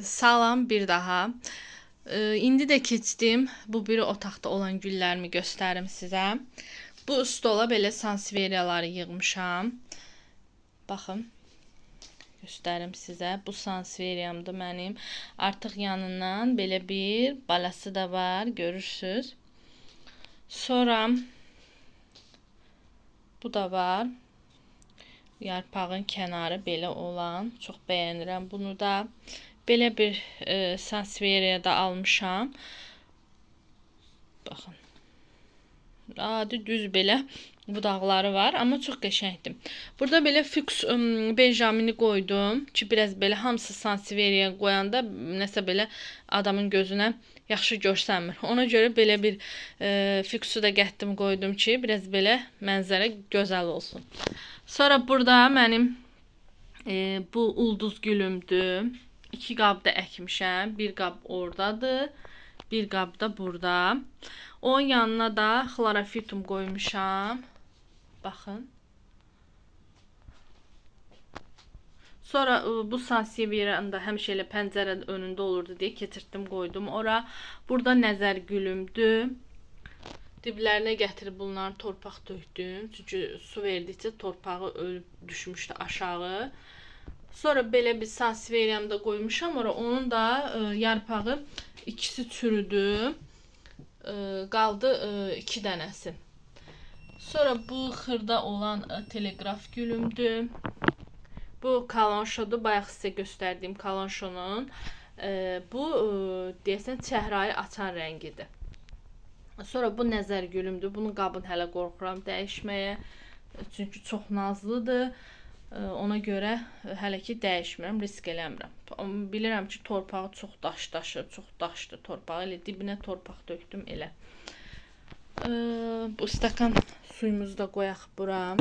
Salam bir daha. İndi də keçdim. Bu biri otaqda olan güllərimi göstərim sizə. Bu stola belə sansevriyaları yığmışam. Baxın. Göstərim sizə. Bu sansevriyamdır mənim. Artıq yanından belə bir balası da var. Görürsüz. Sonra bu da var. Yarpağın kənarı belə olan. Çox bəyənirəm bunu da. Belə bir sansevriya da almışam. Baxın. Adi düz belə budaqları var, amma çox qəşəngdir. Burada belə Fuchs benjamini qoydum ki, biraz belə hamısı sansevriya qoyanda nəsə belə adamın gözünə yaxşı görsənmir. Ona görə belə bir Fuchs'u da gətdim qoydum ki, biraz belə mənzərə gözəl olsun. Sonra burada mənim bu ulduz gülümdür. 2 qabda əkmişəm. Bir qab oradadır. Bir qab da burada. Onun yanına da xlorofitum qoymuşam. Baxın. Sonra bu sansevriyanı da həmişə elə pəncərə önündə olurdu deyə getirdim, qoydum ora. Burada nəzər gülümdür. Diblərinə gətirib bunların torpaq tökdüm. Çünki su verdikcə torpağı ölüb düşmüşdü aşağı. Sonra belə bir sansevriyamı da qoymuşam ora. Onun da yarpağı ikisi çürüdü. Qaldı 2 dənəsi. Sonra bu xırda olan teleqraf gülümdür. Bu kalanşodur. Bayaq sizə göstərdiyim kalanşonun. Bu deyəsən çəhrayı açan rəngidir. Sonra bu nəzər gülümdür. Bunun qabını hələ qorxuram dəyişməyə. Çünki çox nazlıdır. Ona görə hələ ki dəyişmirəm, risk eləmirəm. Bilirəm ki, torpağı çox daşır, çox daşdı torpağı. Elə dibinə torpaq döktüm elə. Bu stakan suyumuzu da qoyaq bura.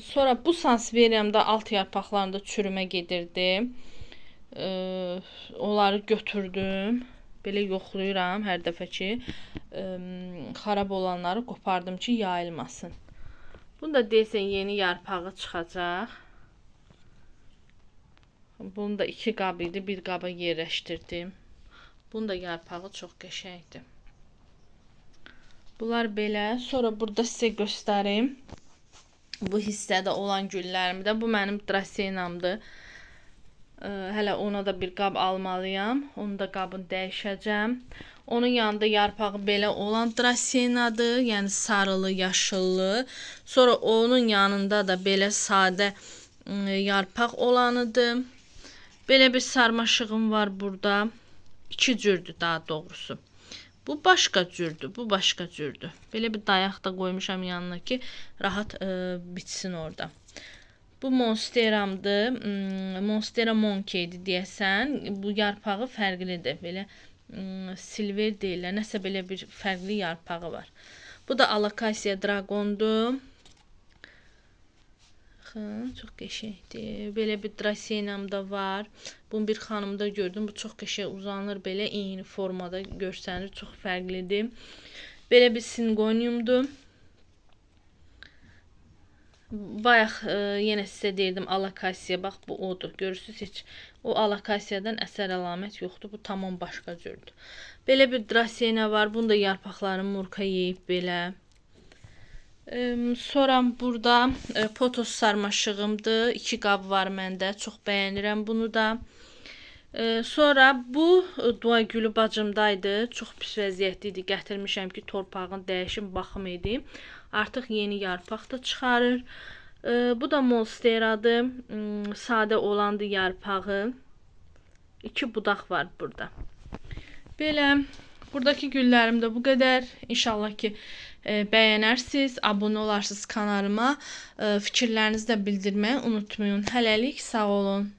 Sonra bu sansevriyamda alt yarpaqlarında çürümə gedirdi. Onları götürdüm. Belə yoxlayıram hər dəfə ki, xarab olanları qopardım ki, yayılmasın. Bunda deyəsən yeni yarpağı çıxacaq. Bunu da 2 qab idi, bir qaba yerləşdirdim. Bunun da yarpağı çox qəşəngdir. Bunlar belə. Sonra burada sizə göstərim. Bu hissədə olan güllərimi də. Bu mənim drasenamdır. Hələ ona da bir qab almalıyam. Onu da qabını dəyişəcəm. Onun yanında yarpağı belə olan drasenadır. Yəni sarılı, yaşıllı. Sonra onun yanında da belə sadə yarpaq olanıdır. Belə bir sarmaşığım var burada. 2 cürdür daha doğrusu. Bu başqa cürdür, bu başqa cürdür. Belə bir dayaq da qoymuşam yanına ki, rahat bitsin orada. Bu monsteramdır. Monstera monkeydir deyəsən. Bu yarpağı fərqlidir. Belə silver deyirlər. Nəsə belə bir fərqli yarpağı var. Bu da alakasiya dragondur. Çox qəşəngdir. Belə bir drasenam da var. Bunu bir xanımda gördüm. Bu çox qəşəng uzanır belə eyni formada görsənir. Çox fərqlidir. Belə bir singoniumdur. Bayaq yenə sizə deyirdim alakasiya. Bax bu odur. Görürsünüz heç o alakasiyadan əsər əlamət yoxdur. Bu tamam başqa cürdür. Belə bir drasena var. Bunu da yarpaqlarını murka yeyib belə. Sonra burada potos sarmaşığımdır. 2 qab var məndə. Çox bəyənirəm bunu da. Sonra bu dua gülü bacımdaydı. Çox pis vəziyyətli idi. Gətirmişəm ki, torpağın dəyişim baxım edim. Artıq yeni yarpaq da çıxarır. Bu da monsteradır. Sadə olandı yarpağı. 2 budaq var burada. Belə. Buradakı güllərim də bu qədər. İnşallah ki bəyənərsiniz, abunə olarsınız kanalıma. Fikirlərinizi də bildirməyi unutmayın. Hələlik sağ olun.